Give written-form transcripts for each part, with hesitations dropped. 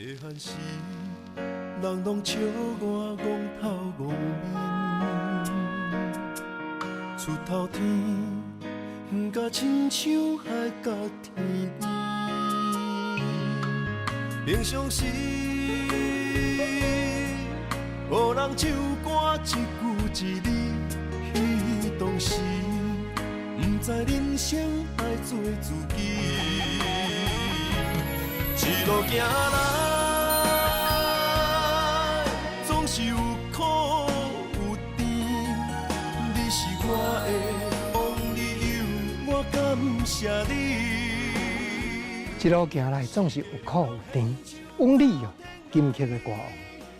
细汉时，人拢笑我憨头憨面，出头天，甲亲像海甲天边。平常时，予人唱歌一句一字，彼当时，不知人生爱做自己。一路行来，总是有苦有甜。你是我的王理由，我感谢你。一路行来，总是有苦有甜。往里哦，金曲的歌哦，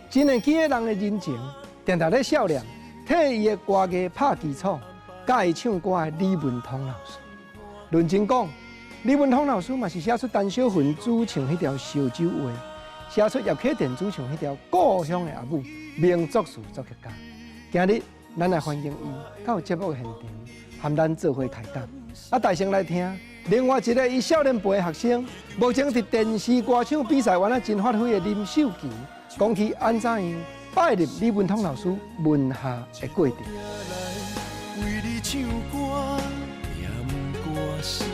真会记个人的人情，常常咧笑脸，替伊的歌艺拍基础，教伊唱歌的李文通老师。论真讲，李文通老师嘛是写出陈小云主唱迄条《烧酒话》，写出叶启田主唱迄条《故乡的阿母》，名作词作曲家。今日咱来欢迎伊到节目的现场，和咱做伙谈谈。啊，大声来听。另外一个伊少年辈的学生，目前伫电视歌唱比赛完了真发挥的林秀琪，讲起安怎样拜入李文通老师门下的过程。为你唱歌，念歌诗。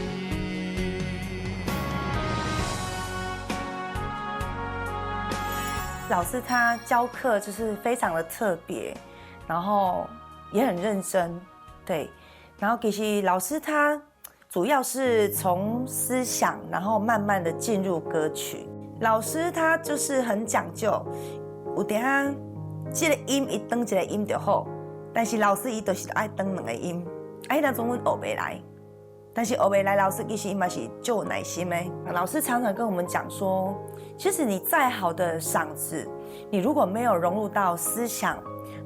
老师他教课就是非常的特别，然后也很认真，对。然后其实老师他主要是从思想，然后慢慢的进入歌曲。老师他就是很讲究，有点啊，这个音一登一个音就好，但是老师伊就是爱登两个音，哎，那种阮学袂来。但是学袂来，老师其实伊嘛是就有耐心的。老师常常跟我们讲说，其实你再好的嗓子，你如果没有融入到思想，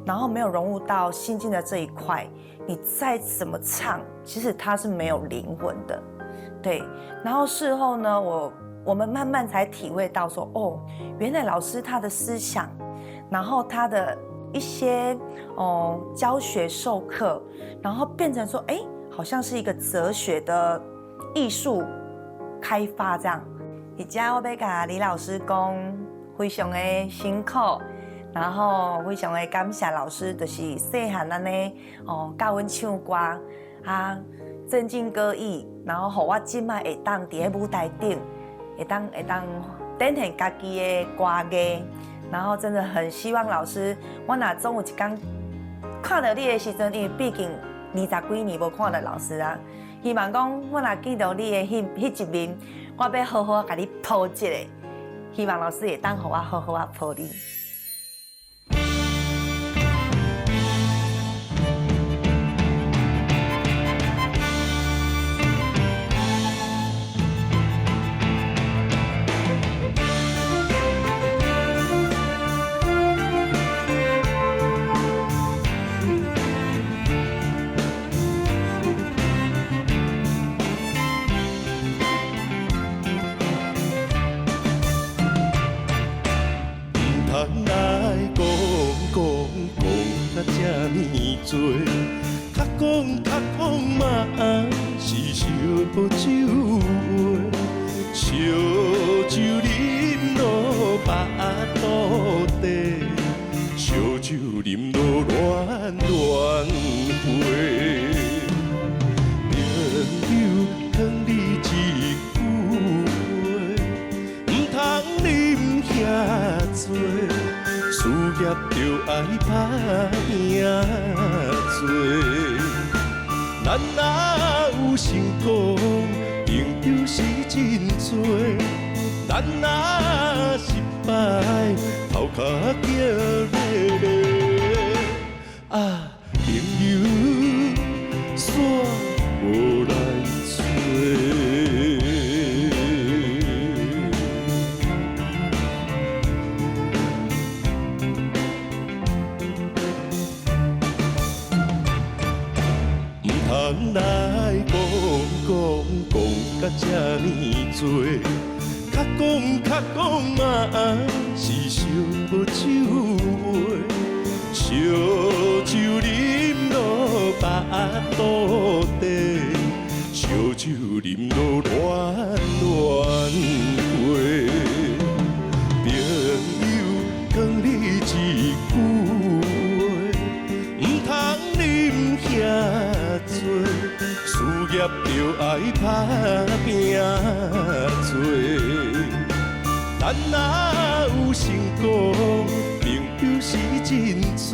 然后没有融入到心境的这一块，你再怎么唱，其实它是没有灵魂的。对，然后事后呢，我们慢慢才体会到说，哦，原来老师他的思想，然后他的一些教学授课，然后变成说，哎，好像是一个哲学的艺术开发这样。而家我要甲李老师讲，非常的辛苦，然后非常的感谢老师，就是细汉安尼教阮唱歌啊，增进歌艺，然后互我今麦会当伫喺舞台顶，会当展现家己的歌艺，然后真的很希望老师，我若总有一天看到你的时阵，因为毕竟20几年无看到老师啊，希望讲我若见到你的迄一面，我要好好甲你抱一下，希望老师会当互我好好抱你。多，较讲嘛是烧酒话，烧酒啉落腹肚底，烧酒啉落暖暖花。朋友劝你一句话，唔通啉遐多。事业就爱打拼做，咱若有成功，朋友是真多；咱若失败，头壳叫咧咧。啊，朋友煞无来找。来讲甲这呢多，较讲嘛是烧酒话，烧酒啉落腹肚底，烧酒啉落暖暖花。朋遐多，事业就爱打拼做。咱若有成功，朋友是真多；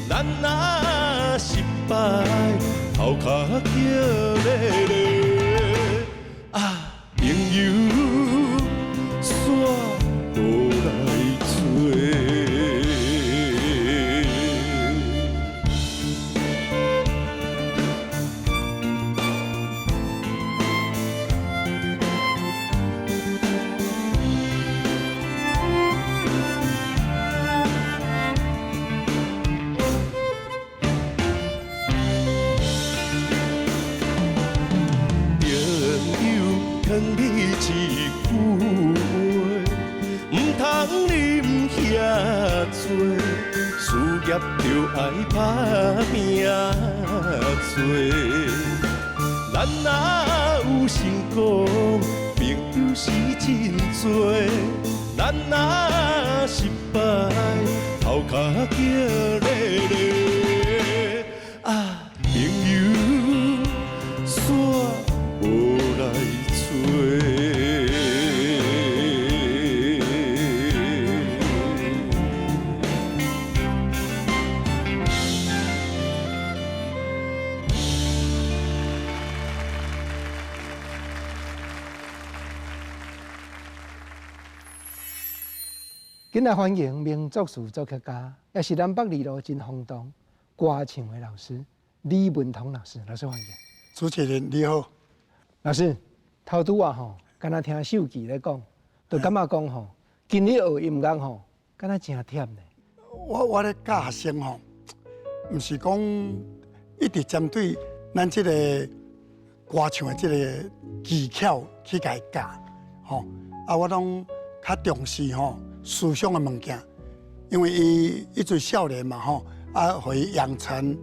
咱若失败，头壳叫咧咧。啊，朋友煞无来做。劝你一句话，唔通啉遐多，事业就爱打拼做。咱若有成功，朋友是真多；咱若失败，头壳叫咧咧。啊，朋友煞无来找。今日欢迎名作词作曲家，也是咱北二路真风动歌唱的老师李文彤老师。老师欢迎。主持人你好，老师，头拄啊吼，敢若听秀琪咧讲，就感觉讲吼，今日学音乐吼，敢若真忝呢。我咧教学生吼，毋是讲一直针对咱即个歌唱的即个技巧去甲伊教，吼啊，我拢较重视吼思想的物件，因为伊做少年嘛吼，啊，互伊养成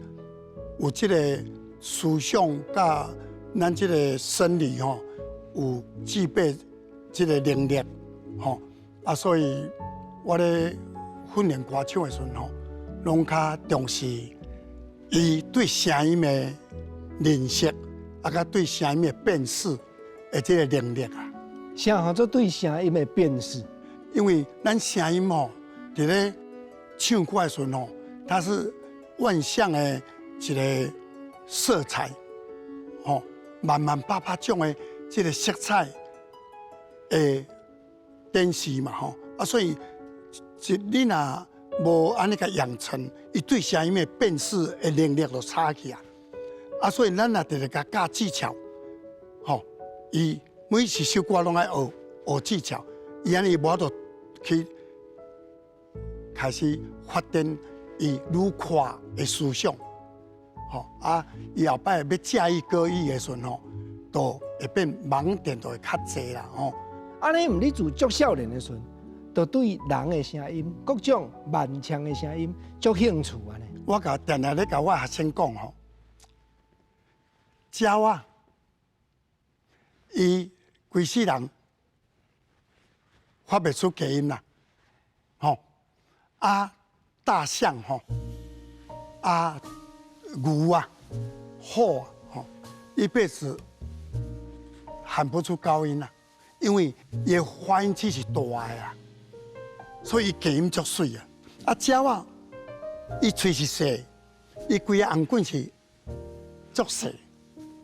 有即个思想甲咱即个生理吼有具备即个能力吼啊，所以我咧训练歌唱的时阵吼，拢较重视伊对声音的认识，啊，甲对声音的辨识的即个能力啊。啥叫做对声音的辨识？因为咱声音吼，伫咧唱歌的时阵吼，它是万象的一个色彩，吼，万万百百种的这个色彩的展示嘛，吼啊，所以你若无安尼甲养成，伊对声音的辨识的能力就差去啊。啊，所以咱若直直甲教技巧，吼，伊每一首歌拢爱学技巧，伊安尼无法度去开始发展伊愈快的思想，吼啊！伊后摆要驾驭歌艺的时阵吼，都会变盲点就会较济啦，吼。安尼毋，你自足少年的时阵，就对人的声音、各种万腔的声音足兴趣安尼。我定定咧甲我学生讲吼，鸟啊，伊规世人发袂出假音啦，吼啊，大象吼啊，牛啊，虎啊，吼，一辈子喊不出高音啦，因为伊的发音器是大的啊，所以伊假音足水啊。啊，鸟啊，伊喙是细，伊规个红棍是足细，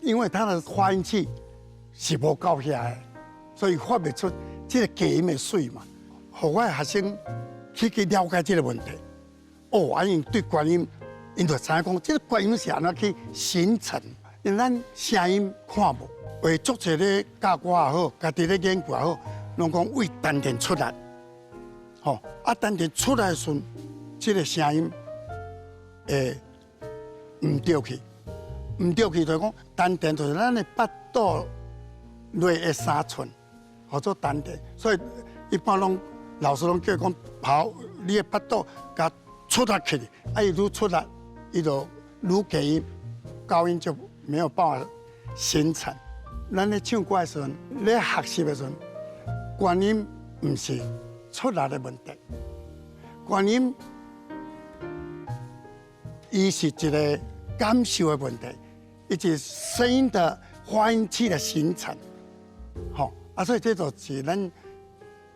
因为它的发音器是无够遐的，所以发袂出这个假音的水嘛。互我的学生去了解这个问题。哦，安因对观音，因就知影讲，这个观音是安怎去形成？因为咱声音看无，为足侪咧教歌也好，家己咧研究也好，拢讲为丹田出来。吼，啊，丹田出来的时阵，这个声音会唔对去，唔对去就是讲丹田就是咱的腹肚内的3寸，叫做丹田。所以一般拢老师拢叫讲跑，你的腹肚甲出力去，啊，伊愈出力，伊就愈假音，高音就没有办法形成。咱咧唱歌的时阵，咧学习的时阵，观音唔是出力的问题，观音伊是一个感受的问题，以及声音的发音器的形成，吼所以这就是咱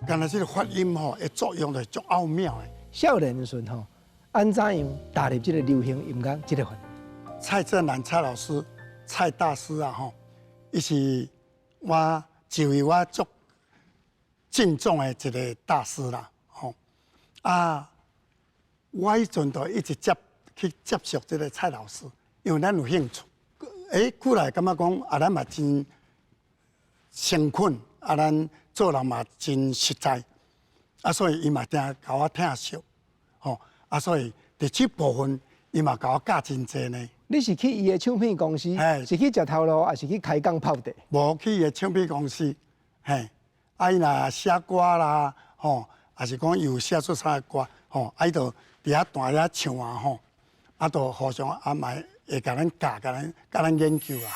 刚才这个发音的作用就足奥妙的。少年的时候安怎样踏入这个流行音乐这个份？蔡振南蔡老师、蔡大师啊，伊是我就为我足敬重的一个大师啦，我迄阵就一直去接触这个蔡老师，因为咱有兴趣。过来感觉讲咱嘛真诚恳，咱做人嘛真实在，所以伊嘛定甲我听熟，所以伫这部分伊嘛甲我教真济呢。你是去伊的唱片公司，是去食头路，还是去开讲泡茶？无去伊的唱片公司，伊若写歌啦，还是讲有写出啥歌，伊就伫遐弹遐唱啊，就互相嘛会甲咱教，甲咱研究啊。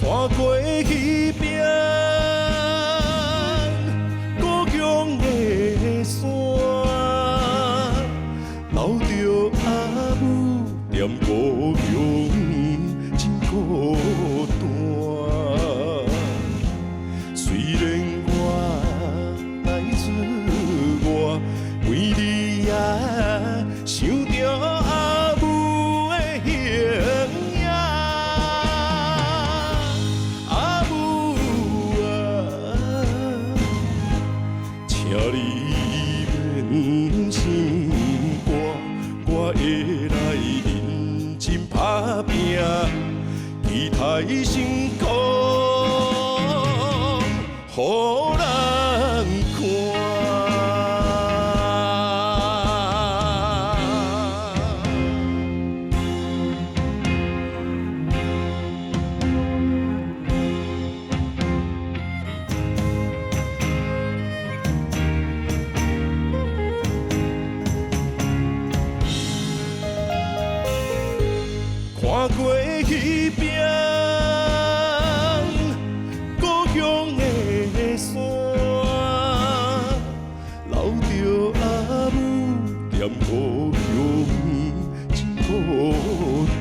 看过迄边故乡的山，留着阿母踮故乡真孤单。虽然我来自外，每日也想着阿母的形影。阿母啊，请你免心肝，我会来认真打拼，期待成功，予人看。看过迄边故乡的山，留着阿母踮故乡真孤单。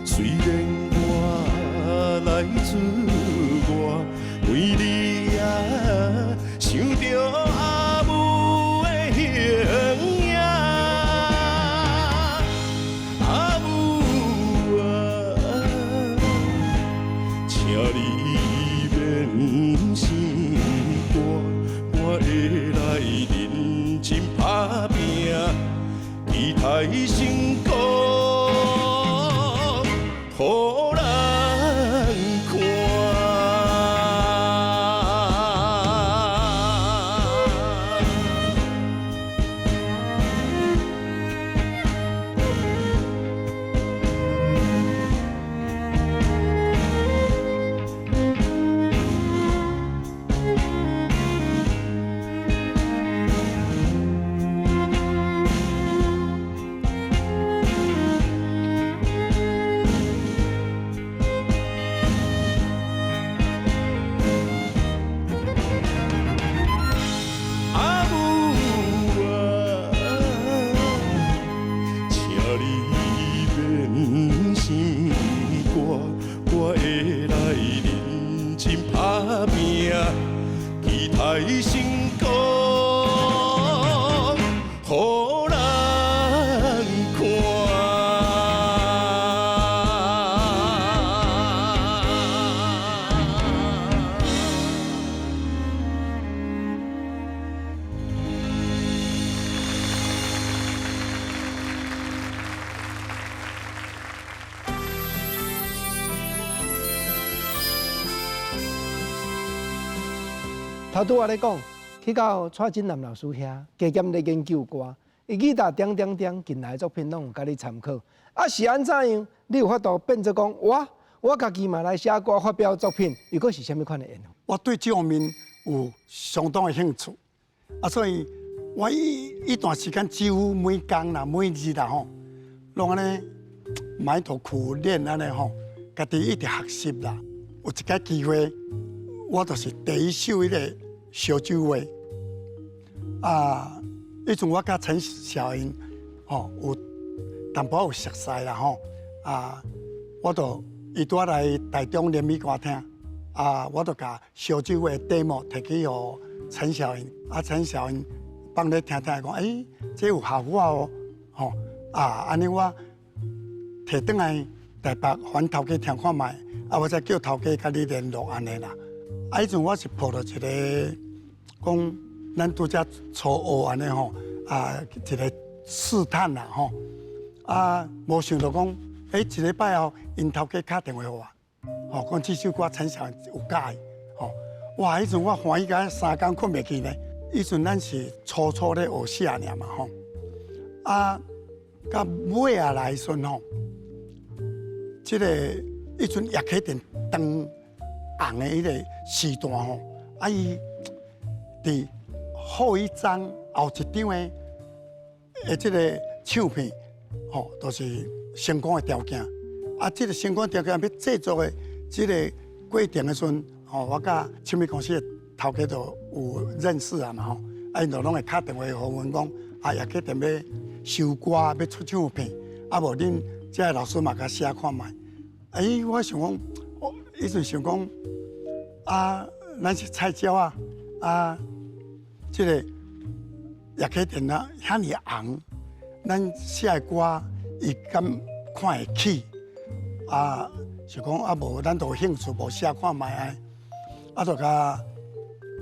虽然我来自外，每日也想着阿母的形影。阿母啊，请你免心肝，我会来认真打拼，期待成功，予人看。阿母啊，请你免心肝，我会来认真打拼，期待成功，予人看。头拄我咧讲，去到蔡振南老师遐，加减咧研究歌，伊吉他点近来的作品拢有甲你参考。是安怎样？你有法度变做讲我家己嘛来写歌发表作品，又佫是虾米款的缘？我对这方面有相当的兴趣，所以我一段时间几乎每工啦、每日啦吼，拢安尼埋头苦练安尼吼，家己一直学习啦。有一个机会，我就是第一首迄个烧酒话啊。迄阵我甲陈小英吼有淡薄有熟识啦吼啊，我就伊拄来台中联美歌厅啊，我就甲烧酒话 demo 摕去互陈小英啊，陈小英帮你听听讲，这有效果哦，吼啊，安尼我摕转来台北还头家听看卖，啊，我再叫头家甲你联络安尼啦。啊，迄阵我是抱着一个讲，咱拄则初学安尼吼，啊，一个试探啦吼，啊，无想到讲，一礼拜后，因头家打电话互我，吼，讲这首歌陈小英有介意，吼，哇，迄阵我欢喜甲3工困袂去呢。迄阵咱是初咧学写尔嘛吼，啊，到尾啊来时阵吼，即个迄阵叶启田当红的迄个时段吼，啊伊伫后一张后一张的即个唱片吼，都是成功的条件。啊，即个成功条件要制作的即个过程的时阵，吼，我甲唱片公司的头家就有认识啊嘛吼，啊因就拢会打电话互阮讲，啊叶启田要收歌要出唱片，啊无恁这个老师嘛甲写看卖。我想讲，我迄阵想讲，啊，咱是菜鸟啊，啊，即个叶启田啊，遐尼红，咱写的歌伊敢看会起，啊，想讲啊无咱就有兴趣无写看卖啊，啊就甲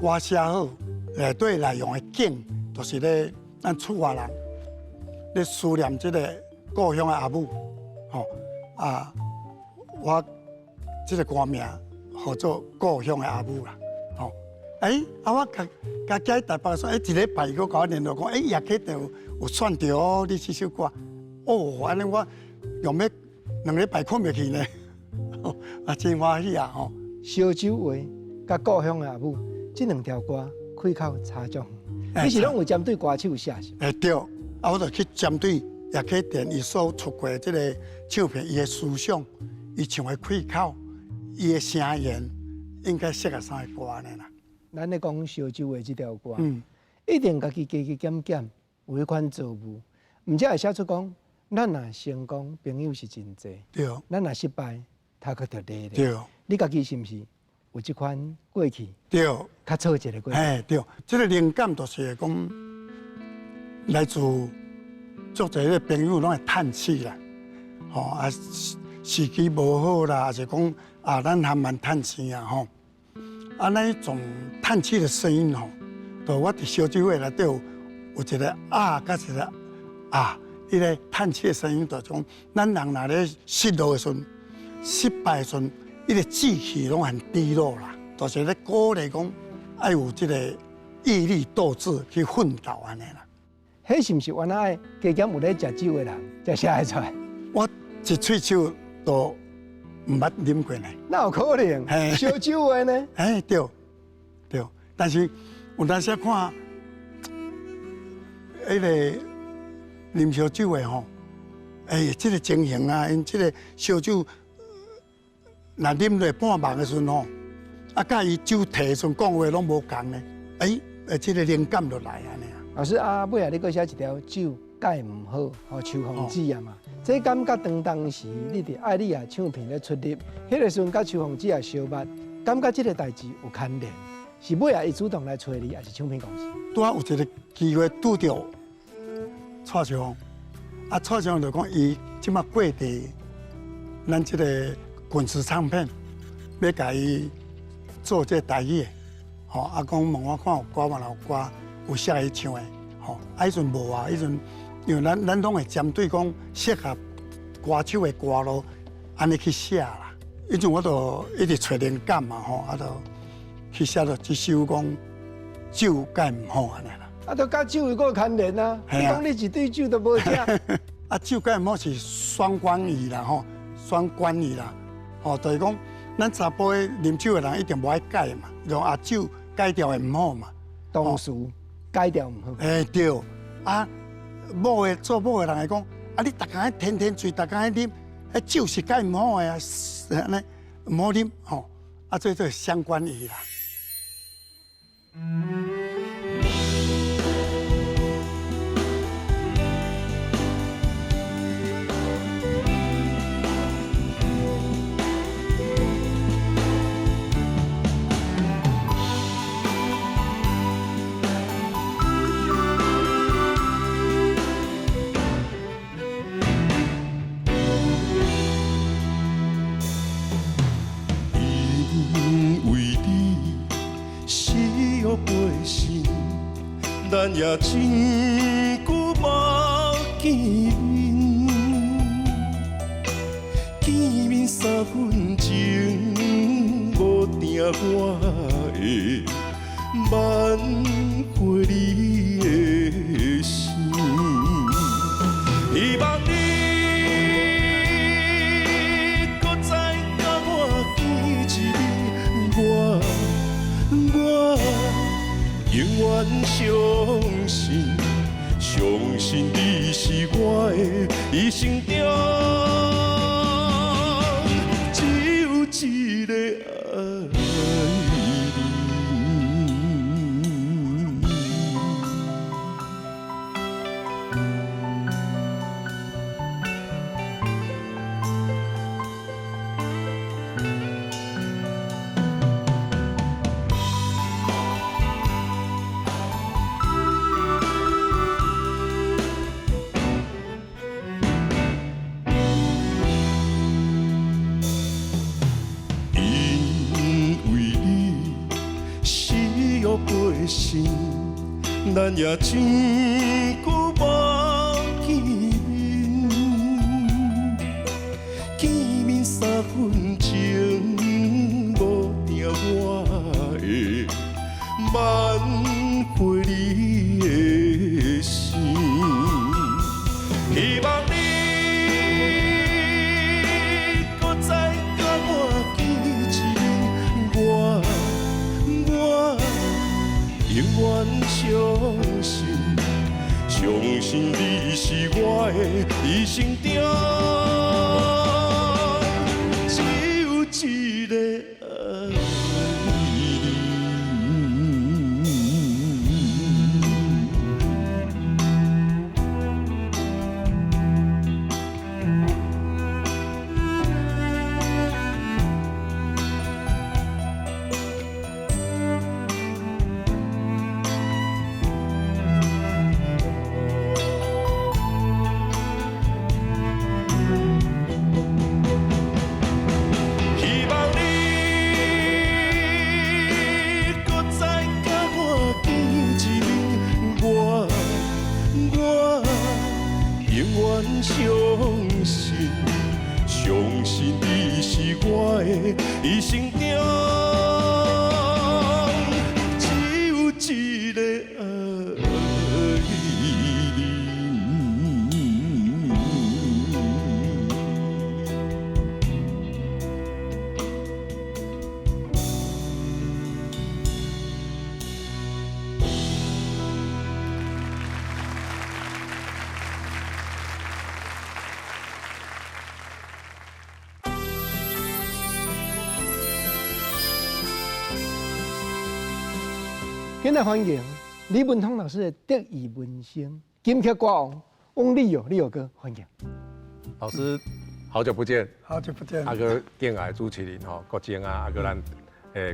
歌写好，内底内容的景，就是咧咱厝外人咧思念即个故乡的阿母，吼啊，我即个歌名叫做故乡的阿母啦，吼，我甲寄台北说，一礼拜伊佫甲我联络讲，叶启田有选着哦，你这首歌，哦，安尼我用要2礼拜困袂去呢，啊，真欢喜啊吼。烧酒话甲故乡的阿母，这2条歌开口差足远，你是拢有针对歌手写是？对，啊，我就去针对叶启田伊所出过即个唱片，伊的思想，伊唱的开口，伊的声言，应该适合啥歌安尼啦。咱咧讲烧酒话这条歌，一定家己加减减，有迄款作物，毋则会写出讲，咱若成功，朋友是真济；对，咱若失败，头壳就低咧。对，你家己是毋是有即款过去？对，较错一个过去。对，这个灵感就是讲来自足侪个朋友拢会叹气啦，吼啊，时机无好啦，还是讲啊，咱还蛮叹气啊，吼。啊，那一种叹气的声音吼，就我伫烧酒话内底有一个啊，甲一个啊，迄个叹气的声音，就讲咱人若咧失落的时阵、失败的时阵，伊个志气拢很低落啦，就是咧鼓励讲爱有即个毅力斗志去奋斗安尼啦。迄是毋是原来加减有咧食酒的人才写会出来？我一喙酒都毋捌啉过呢。哪有可能？烧酒话呢？对，但是有当时看，迄个啉烧酒的吼，即个情形啊，因即个烧酒，若啉落半梦的时阵吼，啊，甲伊酒摕的时阵讲话拢无共呢，即个灵感就来安尼啊。老师啊，尾下你搁写一条酒解毋好，互秋风子啊嘛。这感觉当时你伫爱丽啊唱片咧出入，迄个时阵甲秋风子也相捌，感觉即个代志有牵连，是尾下伊主动来找你，还是唱片公司？拄啊有一个机会拄着蔡秋风，啊蔡秋风就讲伊即马过伫咱即个滚石唱片，要甲伊做这台语的，吼啊讲问我看有歌嘛，有歌有适合伊唱的，吼啊迄阵无啊，迄阵。因为咱拢会针对讲适合歌手的歌路，安尼去写啦。迄阵我就一直找灵感嘛吼，啊就去写到一首讲酒解毋好安尼啦。啊，都甲酒有个牵连啊！你讲你一滴酒都无食。啊，酒解毋好是双关语啦吼，双关语啦，吼就是讲咱查甫的啉酒的人一定无爱解嘛，用酒解掉会毋好嘛。同时，改掉唔好。对，啊，做某的人来讲，啊，你逐工天天醉，逐工啉，酒是介唔好的啊，安尼唔好啉吼，啊，这相关的啦。咱也真久无见面，见面3分钟，无定我会挽回你的心。希望你搁再甲我见一面，我永远相信你是我的一生中只有一个爱你。咱也真久无见面，见面3分钟，无定我会挽回你的心。希望你搁再甲我见一面，我永远相信你是我的一生中只有一个爱你。相信你是我的一生中只有一个爱你。今日欢迎李文通老师的得意门生金曲歌王翁立友，立友哥，欢迎。老师，好久不见，好久不见。阿哥电台主持人吼，国精啊，阿哥咱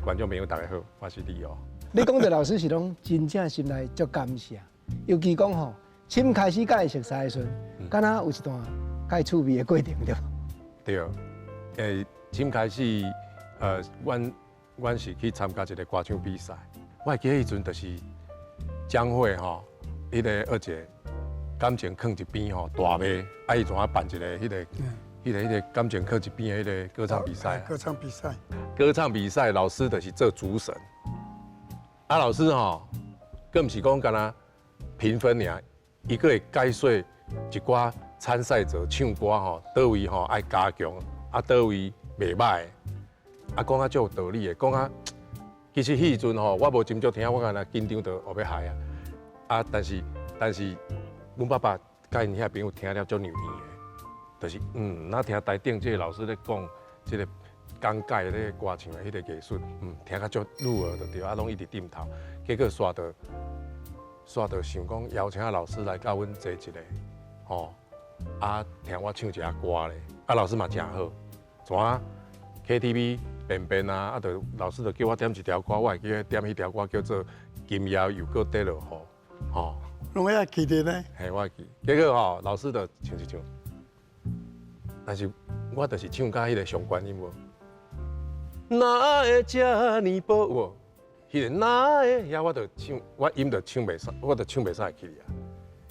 观众朋友大家好，我是立友。你讲的老师是拢真正心内足感谢，尤其讲吼，新开始甲伊熟悉的时阵，敢若有一段介趣味的过程对吧？对，新开始阮是去参加一个歌唱比赛。我会记得迄阵就是江蕙吼，迄个二姐感情放一边吼，大妹啊，伊怎啊办一个迄个感情放一边的迄个歌唱比赛。歌唱比赛。歌唱比赛老师就是做主审，啊老师吼，更毋是讲干那评分尔，伊个会解说一寡参赛者唱歌吼，倒位吼爱加强，啊倒位袂歹，啊讲啊足有道理的，讲啊。其实迄阵吼，我无真足听，我干那紧张到后要害啊。啊，但是，阮爸爸甲因遐朋友听了足牛耳的，就是那听台顶这个老师咧讲，这个讲解的咧歌唱的迄个艺术，听甲足入耳就对，啊，拢一直点头。结果煞到想讲邀请老师来甲阮坐一个，吼，啊，听我唱一下歌咧，啊，老师嘛真好，怎KTV 便啊，啊，就老师就叫我点一条歌，我会记得点迄条歌叫做《今夜又搁跌落雨》，吼。拢会记得呢。嘿，我会记。结果吼，老师就唱一唱，但是我就是唱甲迄个上悬音无。哪会这呢薄无？迄个哪会遐我就唱，我音就唱袂上，我就唱袂上去啊，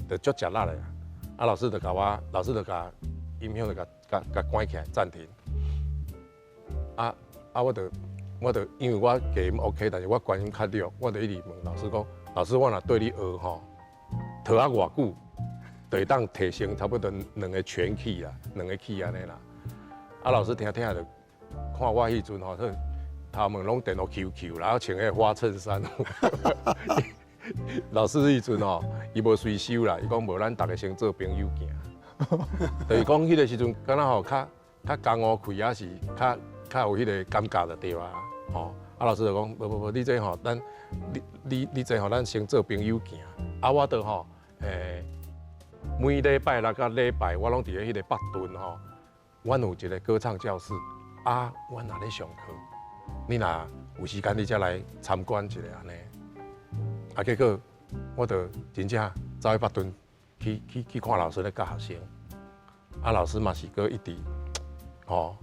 就足食力的啊。啊，老师就甲音响就甲关起来暂停。我就因为我低音 OK， 但是我关音较弱，我就一直问老师讲，老师我若对你学吼，学啊偌久，就会当提升差不多2个全起啦，2个起安尼啦。啊，老师听就看我迄阵吼，头毛拢电到 QQ， 然后穿个花衬衫。老师迄阵吼，伊无随收啦，伊讲无咱大家先做朋友行。就是讲迄个时阵，敢若吼较江湖气也是较有迄个感觉就对啊。吼，啊老师就讲，无，你这吼，你这吼，咱先做朋友行。啊，我都吼，每礼拜六甲礼拜，我拢伫咧迄个北屯吼，阮有一个歌唱教室。啊，阮若咧上课，你若有时间你才来参观一下安尼。啊，结果我就真正走去北屯去看老师咧教学生。啊，老师嘛是搁一直吼。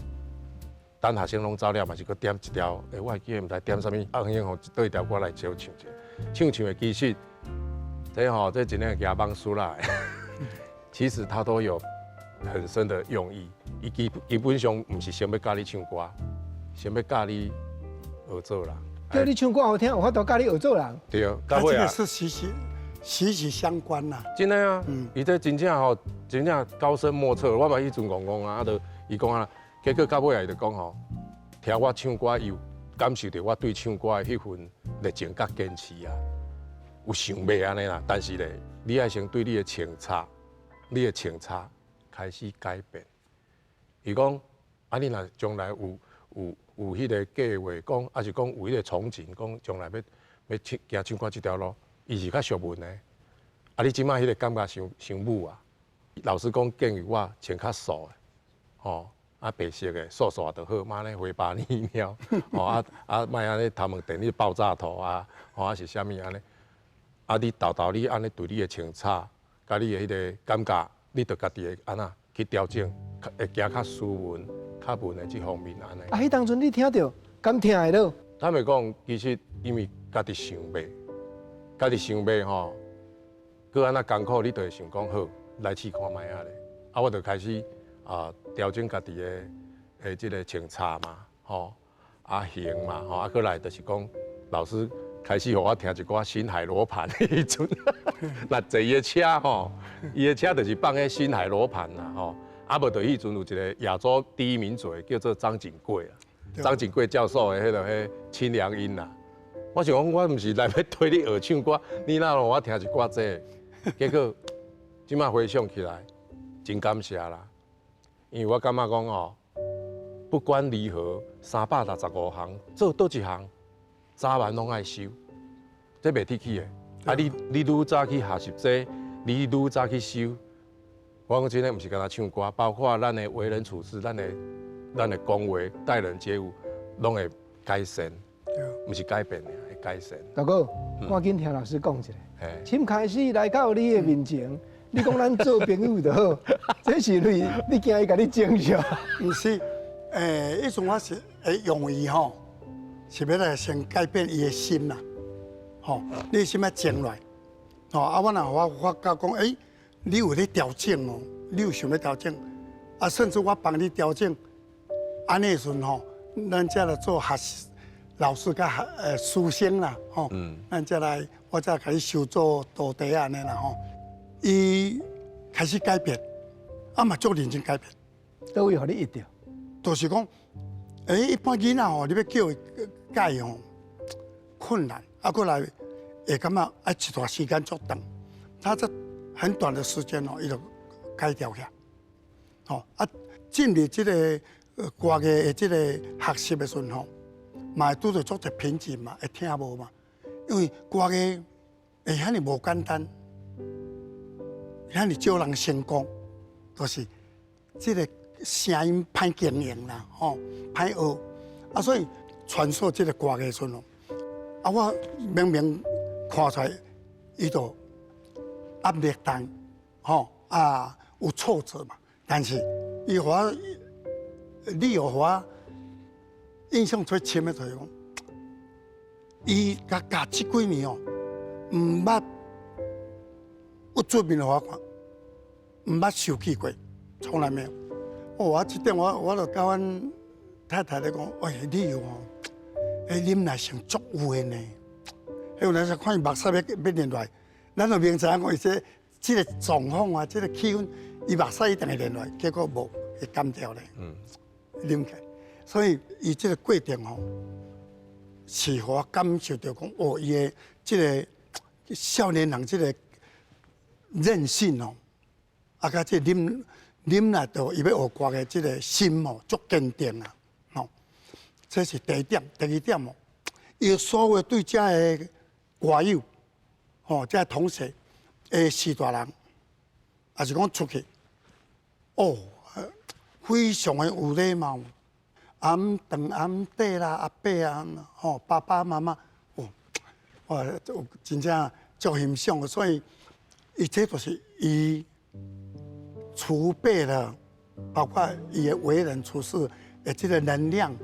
等学生拢走了，嘛是搁点一条，我会记得毋知点啥物，啊，向吼倒一条歌来小唱者。唱的其实，这真正野帮输啦。其实他都有很深的用意，伊基本上毋是想要教你唱歌，想要教你学做人。叫你唱歌好听，有法度教你学做人。对，它这个是息息相关呐。真的啊，伊这真正吼，真正高深莫测。我嘛迄阵讲啊，就伊讲啊。结果到尾啊，就讲吼，听我唱歌，又感受到我对唱歌的迄份热情甲坚持啊，有想要安尼啦。但是咧，你爱先对你的清查开始改变。伊讲啊，你若将来有迄个计划，讲还是讲有迄个憧憬，讲将来要行唱歌这条路，伊是较俗文的。啊，你即摆迄个感觉伤武啊。老师讲建议我穿较素的，吼。啊，白色的素就好，妈咧回巴尼鸟，吼莫安尼头毛电你爆炸头啊，吼是啥物安尼？啊，你你安尼对你的清查，甲你的迄个感觉，你着家己会安那去调整，会行较斯文、较文的这方面安尼。啊，迄当阵你听到敢听会到？坦白讲，其实因为家己想要吼，搁安那艰苦，你着会想讲好来试看卖啊咧。啊，我着开始。调整家己的这个清查嘛，吼，行嘛，吼，过来就是讲，老师开始互我听一寡新海罗盘的迄阵，那坐伊的车吼，伊的车就是放迄新海罗盘啦，吼，无就迄阵有一个亚洲第一名嘴叫做张景贵啊，张景贵教授的迄清凉音啦，我想讲我毋是来要推你学唱歌，你哪让我听一寡这个，结果即摆回想起来，真感谢啦。因为我感觉讲哦，不管如何，365行做倒一行，早晚拢爱修，这袂铁起的。啊，你愈早去学习这，你愈早去修。我讲真诶，毋是干那唱歌，包括咱的为人处事，咱的讲话、待人接物，拢会改善，毋是改变的，会改善。大哥，赶紧听老师讲一下。从开始来到你的面前。你讲咱做朋友就好，这是你惊伊甲你争上？毋是，迄阵我是用意吼，是要来先改变伊的心啦，吼，你的心要静落来，吼，我若我发觉讲，你有咧调整哦，你有想要调整，甚至我帮你调整，安尼时阵吼，咱才来做老师甲师生啦，吼，咱才来，我才开始修做徒弟安尼啦，吼。伊开始改变，嘛足认真改变。都会互你一条，就是讲，一般囡仔吼，你要叫伊改吼困难，过来，也感觉一段时间足长，他这很短的时间哦，伊就改掉下。哦啊，进入这个歌艺的这个学习的时阵吼，嘛会拄着足侪瓶颈嘛，会听无嘛，因为歌艺会遐尼无简单，遐尼少人成功，就是这个声音歹经营啦，吼，歹学，啊，所以传授这个歌艺的时阵哦，啊，我明明看出来，伊就压力大，吼啊有挫折嘛，但是伊互我，你互我印象最深的就是讲，伊教这几年哦，毋捌有做面互我看，毋捌受气过，从来没有。我这点我就甲阮太太咧讲，喂，你有哦，啉来成足有的呢。迄有咱看伊目屎要练落来，咱就明知影讲伊这个状况啊，这个气氛，伊目屎一定会练落来，结果无会干掉咧。啉起来，所以伊这个过程吼，是互我感受到讲，哦，伊的这个少年人这个韧性哦，啊，甲这啉来到伊要学歌的这个心哦，足坚定啊，吼，这是第一点。第二点哦，伊所有对这个歌友，吼，这同学，四大人，也是讲出去，哦，非常的有礼貌，暗顿暗底啦，阿伯啊，吼，爸爸妈妈，哦，哇，真正足欣赏的，所以伊这就是伊储备了，包括伊的为人处事的这个能量，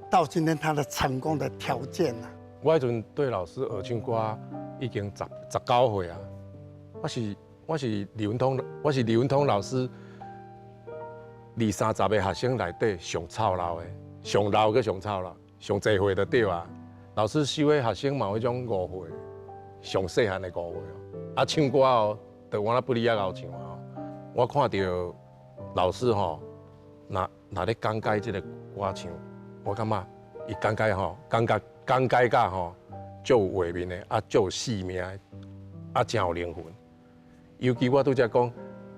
到今天他的成功的条件啊。我迄阵对老师学唱歌已经19岁啊，我是李文通老师20-30个学生内底上操劳的，上老个上操劳，上侪岁就对啊。老师收的学生嘛，迄种5岁，上细汉的5岁哦。啊，唱歌哦，就我那不离啊敖唱哦。我看到老师吼，那咧讲解这个歌唱，我感觉伊讲解吼，讲解甲吼，足有画面的，啊，足有细命的，啊，真有灵魂。尤其我拄则讲，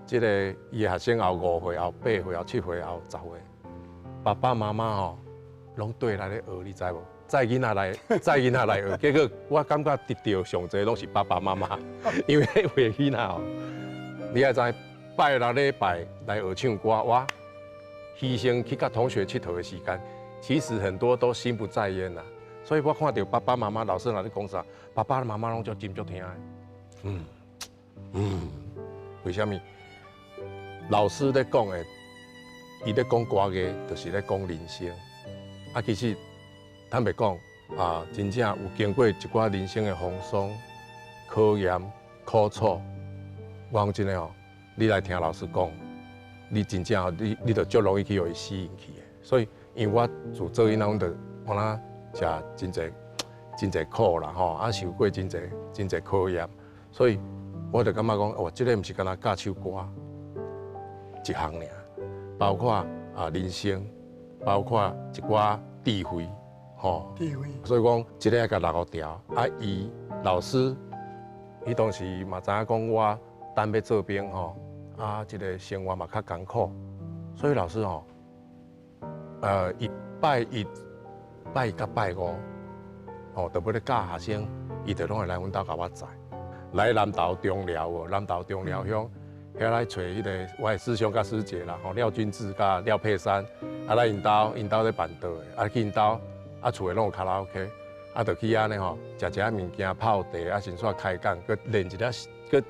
即个伊的学生后5岁、后8岁、后7岁、后10岁，爸爸妈妈吼，拢对来咧学，你知无？载囡仔来学，结果我感觉得到上侪拢是爸爸妈妈，因为迄位囡仔吼，你也知拜6礼拜来学唱歌，哇，牺牲去甲同学佚佗的时间，其实很多都心不在焉啦。所以我看到爸爸妈妈、老师那咧讲啥，爸爸妈妈拢足真足听的。为什么？老师咧讲的，伊咧讲歌艺，就是咧讲人生。啊，其实坦白讲啊，真正有经过一寡人生的风霜、考验、苦楚。我讲真的哦，你来听老师讲，你真正哦，你就足容易去互伊吸引去的。所以，因为我自做囡仔，阮就我那食真侪苦啦吼，啊受过真侪考验，所以我就感觉讲，哦，这个毋是干那教唱歌一项尔，包括啊人生，包括一寡智慧，吼。智慧。所以讲，一个要甲6条，啊伊老师，伊当时嘛知影讲我等要做兵吼，啊这个生活嘛较艰苦，所以老师吼，一拜一甲拜5，吼，就要咧教学生，伊就拢会来阮兜甲我载。来南投中寮哦，南投中寮乡，遐来找迄个我的师兄甲师姐啦，吼廖君志甲廖佩珊，啊来因兜咧办桌的，啊去因兜，啊厝诶拢有卡拉 OK， 啊就去安尼吼，食物件泡茶，啊先煞开讲，佮练一下，佮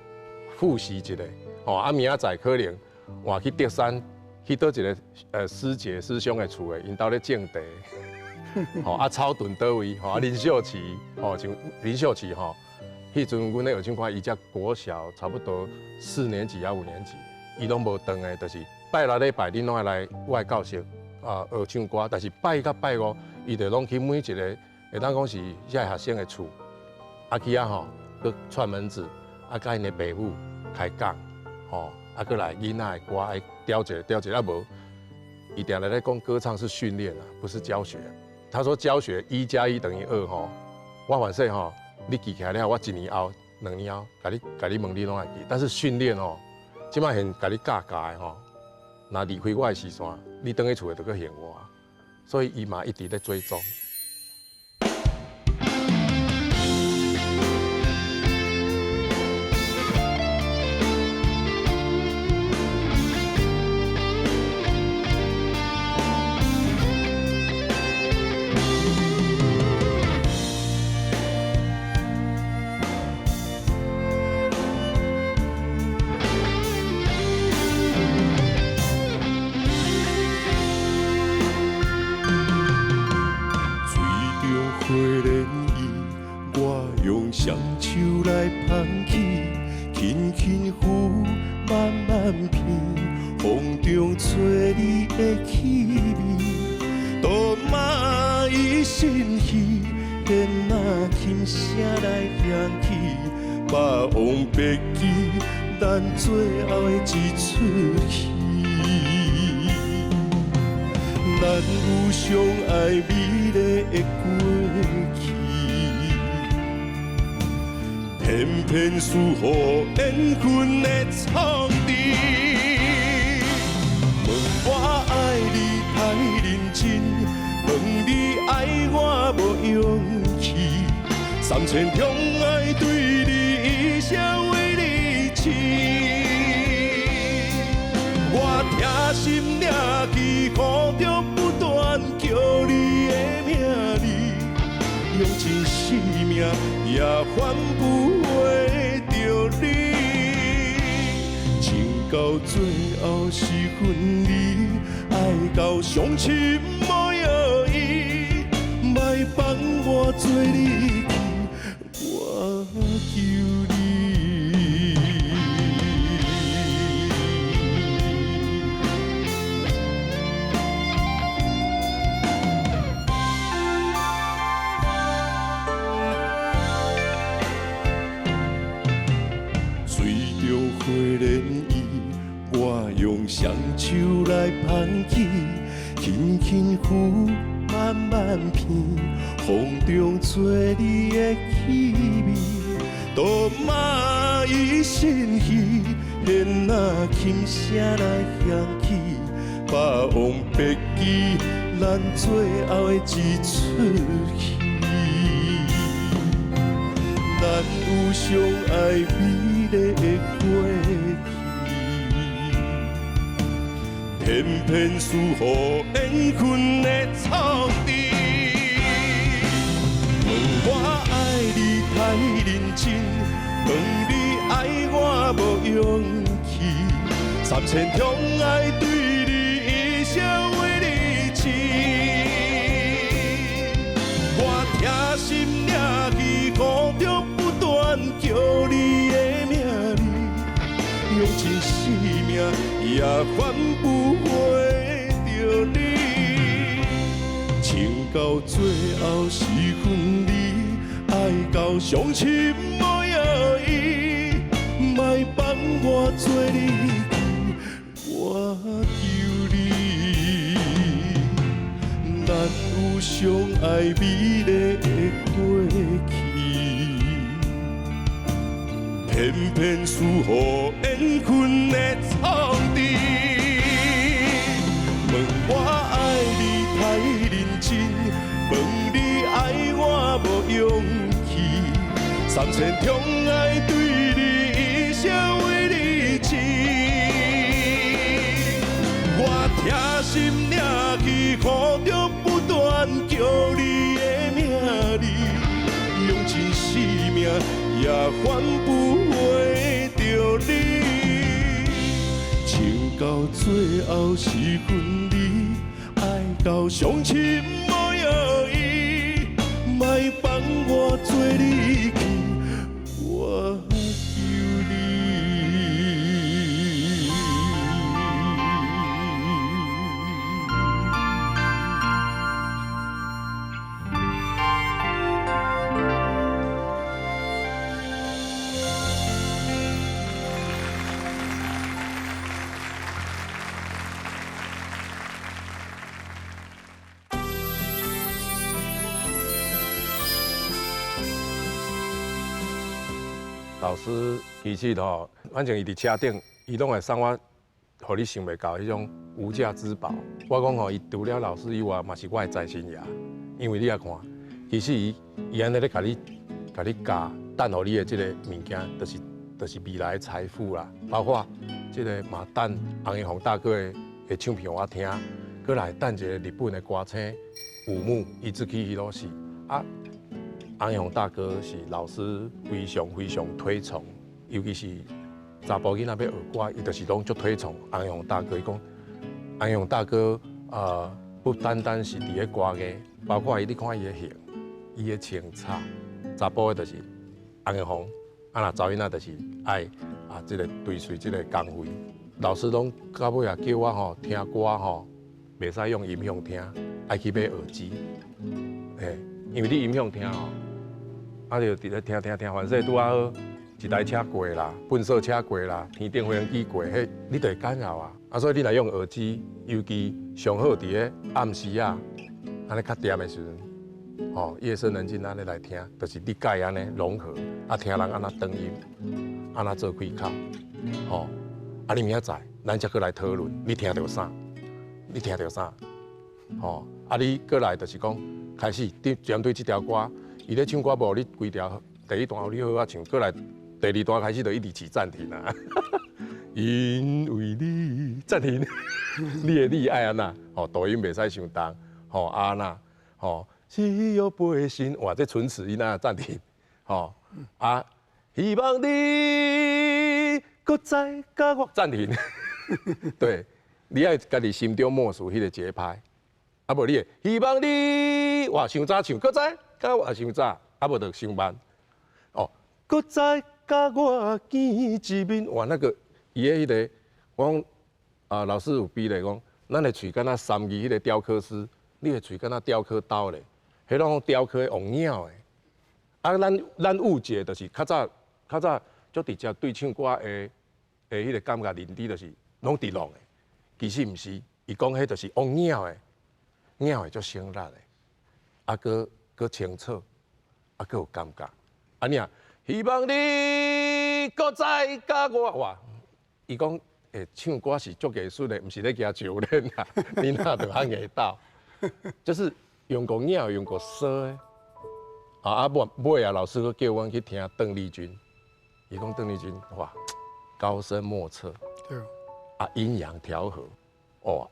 复习一下，吼啊明仔载可能换去德山，去倒一个师姐师兄的厝诶，因兜咧种茶，吼啊草屯倒位，吼啊林秀琪，吼像林秀琪吼。迄阵阮咧学唱歌，伊才国小差不多4年级啊5年级，伊拢无断的，就是拜6礼拜，恁拢会来我的教室学唱歌。但是拜1甲拜5，伊就拢去每一个会当讲是遐学生的厝，啊去吼，佮串门子，啊甲因的爸母开讲，吼，啊佮来囡仔的歌爱调一下，啊无，伊定来咧讲歌唱是训练啊，不是教学。他说教学1+1等于2吼，我反正吼。你记起来了，我1年后、2年后，甲你问你拢会记。但是训练哦，即摆现甲你教的吼，若离开我的时阵，你倒去厝就搁嫌我，所以伊嘛一直在追踪。双手来捧起，轻轻拂，慢慢片，风中吹你的气味，多嘛伊心稀，弦仔轻声来响起，把往白记，咱最后的一出戏。咱有相爱美丽的过去。偏偏输予缘分的创治，问我爱你太认真，问你爱我无勇气，3000种爱对你一生为你痴。我痛心掠去，苦中不断叫你的名字，用尽生命也换不回着你。情到最后是分离，爱到伤心无药医，莫放我做你去，我求你。花莲意，我用双手来捧起，轻轻拂，慢慢片，风中吹你的气味，多嘛伊心稀，弦仔轻声来响起，把往白记，咱最后的一出戏。咱有相爱美丽的过去，偏偏输予缘分的创治。问我爱你太认真，问你爱我无勇气，3000种爱对你一生为你痴。我痛心掠去，苦中不断叫你的名字，用尽生命也换不回着你。情到最后是分离，爱到伤心无药医，莫放我做你去，我求你。咱有相爱美丽的过去，偏偏输予缘分的创治。问我爱你太认真，问你爱我无勇气，3000种爱对你一生为你痴。我痛心掠去，苦中不断叫你的名字，用尽生命也换不回着你。情到最后是分离，爱到伤心无药医，莫放我做你去，我求你。老师其实吼，反正伊伫车顶，伊拢会送我，互你想袂到迄种无价之宝。我讲吼，伊除了老师以外，嘛是我的财神爷。因为你也看，其实伊安尼咧甲你教，等互你的即个物件，就是未来的财富啦。包括即个嘛等洪英红大哥的唱片我听，过来等一个日本的歌星武木伊自去迄落是啊。洪英红大哥是老师非常推崇，尤其是查甫囡仔要学歌，伊就是拢足推崇洪英红大哥。伊讲洪英红大哥不单单是伫咧歌艺，包括你看伊的型、伊的穿插，查甫的就是洪英红，啊若查囡仔就是爱即个追随即个工会。老师拢到尾也叫我吼听歌吼，袂使用音响听，爱去买耳机，嘿，因为你音响听吼。啊，就伫咧听，反正拄啊好，一台车过啦，粪扫车过啦，天顶飞行机过，迄你就会干扰啊。啊，所以你若用耳机，尤其上好伫咧暗时啊，安尼较掂的时阵，吼，夜深人静安尼来听，就是你介安尼融合，啊，听人安那转音，安那做开口，吼，啊，你明仔载咱才过来讨论，你听到啥？你听到啥？吼，啊，你过来就是讲开始针对这条歌。伊咧唱歌无，你规条第一段你好啊唱，过来第二段开始就一直起暂停啊。因为你暂停，你爱安那？吼，抖音袂使伤重，吼安那，吼是有背心，哇，这唇齿音啊暂停，吼啊，希望你搁再甲我暂停。对，你爱家己心中默数迄个节拍，啊无你希望你哇伤早唱，搁再。甲我伤早，啊无就伤慢。哦，搁再甲我见一面，哇，那个伊的迄个，我讲老师有比咧讲，咱的喙敢若三字迄个雕刻师，你的喙敢若雕刻刀咧，迄种雕刻的王鸟的。啊，咱误解就是较早足直接对唱歌的迄个感觉认知就是拢直落的，其实毋是，伊讲迄就是王鸟的，鸟的足辛辣的，啊搁清楚，啊，搁有感觉，安尼啊，希望你搁再甲我哇！伊讲唱歌是足艺术的，毋是咧加酒练啦，你那就按会到，就是用过鸟，用过说的。尾啊，老师佫叫阮去听邓丽君，伊讲邓丽君哇，高深莫测，对，啊阴阳调和，哦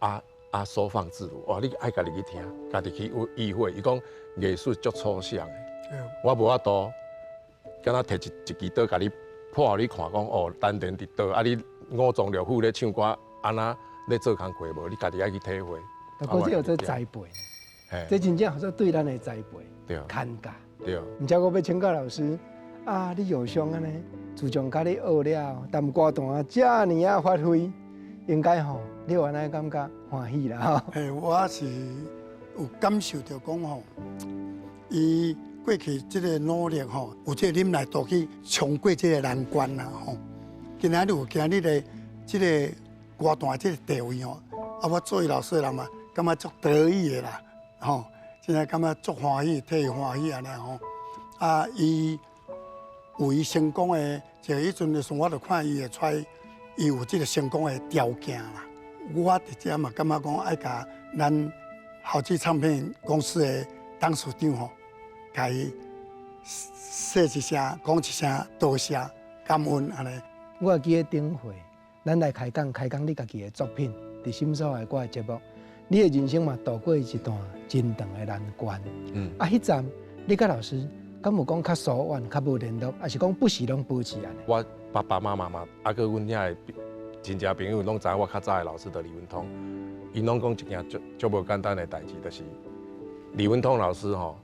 收放自如，哦，你爱家己去听，家己去意会。伊讲艺术足抽象的，我无法度，敢若摕一支刀，甲你破互你看，讲哦，丹田伫倒，啊，你五脏六腑咧唱歌，安那咧做工课无？你家己爱去体会。不过这有做栽培，这真正好像对咱的栽培，对，看教。对。唔知我要请教老师啊，你有想安尼，自从甲你学了，但歌单这年啊发挥，应该吼，你有安尼感觉欢喜啦吼。我是有感受到讲吼，伊过去这个努力吼，有这个忍耐度去冲过这个难关啦吼。今仔日有今日的这个歌单这个地位吼，啊，我作为老师人嘛，感觉足得意的啦吼。真正感觉足欢喜，替伊欢喜安尼吼。啊，伊有伊成功的，就迄阵的时候，我就看伊会出，伊有这个成功的条件啦。我伫遮嘛感觉讲爱甲咱豪记唱片公司的董事长吼，甲伊说一声，讲一声多谢，感恩安尼。我会记得顶回，咱来开讲你家己的作品，伫心所爱我的节目。你的人生嘛，度过一段真长的难关。迄站你甲老师，敢有讲较疏远、较无联络，还是讲不时拢保持安尼？我爸爸妈妈嘛，啊，佮阮遐的亲戚朋友拢知我较早的老师的李文通，因拢讲一件足无简单的代志，就是李文通老师吼，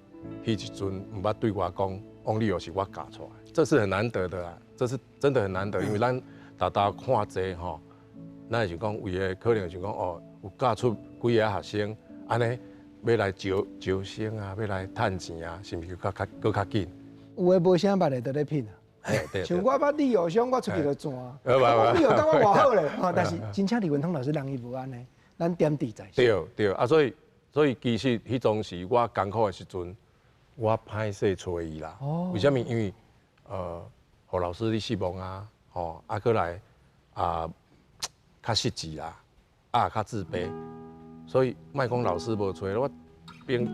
迄一阵毋捌对我讲，王力友是我教出来，这是很难得的啦，这是真的很难得，因为咱大看济吼，咱是讲为了可能是讲哦，有教出几个学生，安尼要来招生啊，要来趁钱啊，是毋是搁较紧？有诶无啥捌的都咧拼啊。像我捌李友兄，我出去就赚。李友当我偌好咧，但是真正李文通老师人伊无安尼，咱点滴在。对啊，所以其实迄当时我艰苦的时阵，我歹势找伊啦。为什么？因为互老师你失望啊，吼，啊，过来较失志啦，较自卑，所以莫讲老师无找我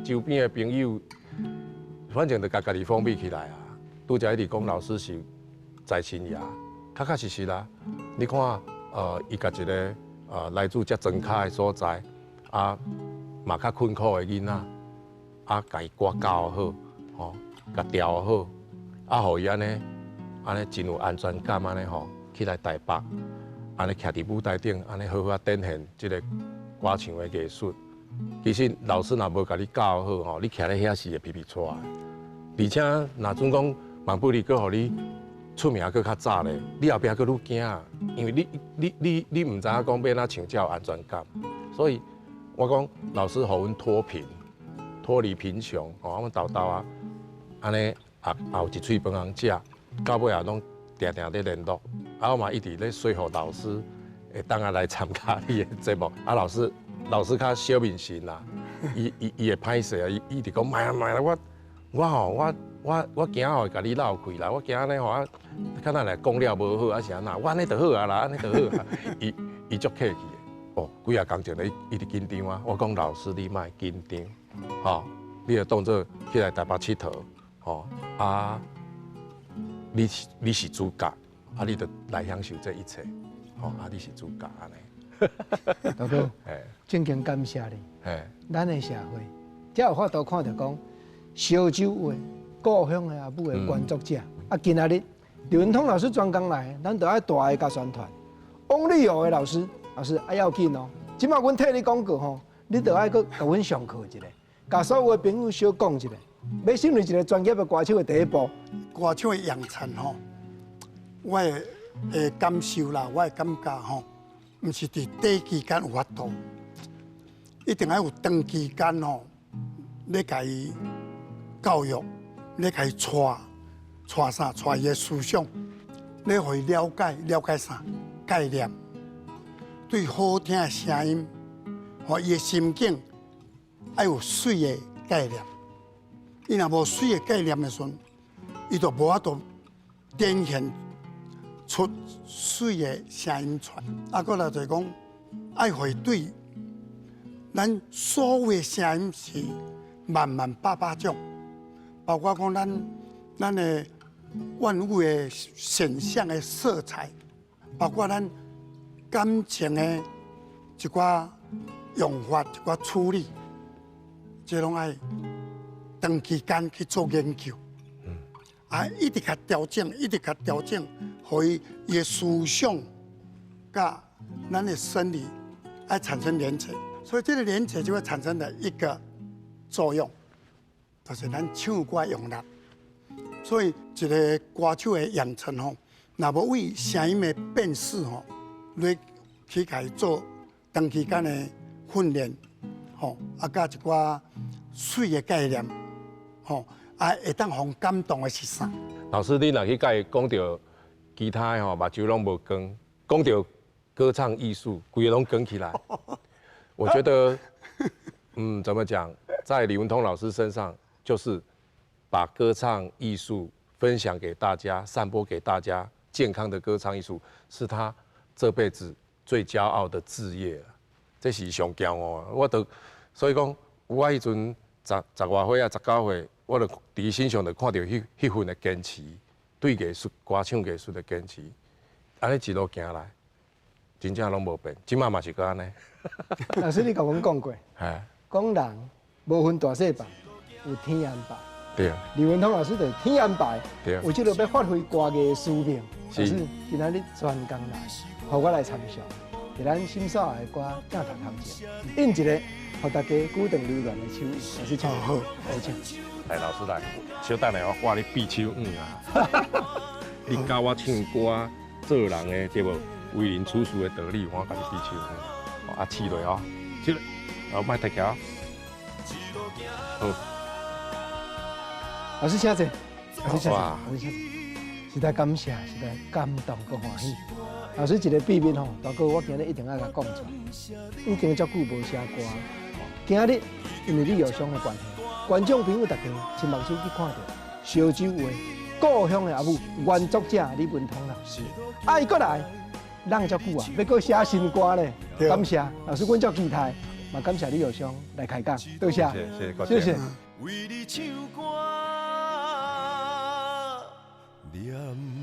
周边的朋友，反正就家己封闭起来啊。拄则一直讲老师是在亲爷，确实是啦。你看，伊甲一个来自遮庄脚的所在，嘛较困苦的囡仔，甲伊歌教好，吼，甲调好，互伊安尼真有安全感安尼吼，起来台北，安尼徛伫舞台顶，安尼好好展现即个歌唱的艺术。其实老师若无甲你教好吼，你徛咧遐是会皮皮错的。而且若准讲万不离搁互你出名搁较早咧，你后壁搁愈惊，因为你唔知影讲要哪唱才有安全感。所以我讲老师互阮脱离贫穷，阮豆豆安尼也有一嘴饭通食，到尾也拢定定咧联络，我嘛一直咧说服老师会当来参加你的节目。老师较小面神啦，伊会歹势啊，伊直讲卖啦，我惊吼甲你闹开啦，我惊安尼吼敢若来讲了无好，还是安那，我安尼就好啊啦，安尼就好啊。伊足客气的，几啊工程咧一直紧张啊。我讲老师你莫紧张，吼，你就当做起来台北佚佗，吼你是主角，你就来享受这一切，吼你是主角安尼。大哥，正经感谢你。咱的社会才有法度看到讲，烧酒话故乡的阿母的原作者。今仔日刘文通老师专工来，咱就爱大个甲宣传。王立友的老师要紧哦。即马阮替你广告吼，你就爱搁甲阮上课一下，甲所有的朋友小讲一下，要成为一个专业的歌手的第一步。歌手的养成吼，我的感受啦，我的感觉吼。毋是伫短期间有法度，一定要有长期间吼，咧甲伊教育，咧甲伊带啥，带伊的思想，咧互伊了解啥概念，对好听的声音，吼伊的心境，要有水的概念。伊若无水的概念的时阵，伊就无法度展现出水的声音出来，过来就是讲，爱会对咱所有的声音是万百种，包括讲咱的万物的现象的色彩，包括咱感情的一寡用法、一寡处理，这拢爱长期间去做研究，一直甲调整，互伊的思想甲咱的生理爱产生连结，所以这个连结就会产生的一个作用，就是咱唱歌用力。所以一个歌手的养成吼，若无为声音的辨识吼，来去甲伊做长期间的训练，吼，甲一寡水的概念，吼，会当互感动的是啥？老师，你若去甲伊讲到其他的吼，目睭拢无光，讲到歌唱艺术，规个拢光起来。我觉得，怎么讲，在李文通老师身上，就是把歌唱艺术分享给大家，散播给大家，健康的歌唱艺术是他这辈子最骄傲的志业了。这是上骄傲的。所以讲，我迄阵十外岁啊，19岁，我就伫身上就看到迄份的坚持。对艺术、歌唱艺术的坚持，安尼一路行来，真正拢无变。即马嘛是搁安尼。老师，你甲阮讲过，讲人无分大细班，有天安排。对啊。李文通老师就是天安排，对啊。有这个要发挥歌艺的使命。是。老师，今仔日专工来，互我来参详，伫咱心所爱的歌正头头前，印一个，互大家久长流传的手艺。老师，好，好请。来，老师来，小等下我你闭手啊！你教我唱歌、做人的对无？为人处事的道理，我甲你闭手试落哦，试落，莫太桥。好，老师请坐，老师请坐，老师请坐。实在感谢，实在感动和欢喜。老师一个秘密吼，大哥，我今日一定要甲讲出来。已经遮久无写歌，今日因为你有伤的关系。观众朋友大家亲目睭去看到烧酒话，故乡的阿母原作者李文通老师。啊，伊过来，咱遮久啊，要搁写新歌咧，对感谢老师，阮足期待，嘛感谢李友兄来开讲，多谢，谢谢。为你唱歌，念。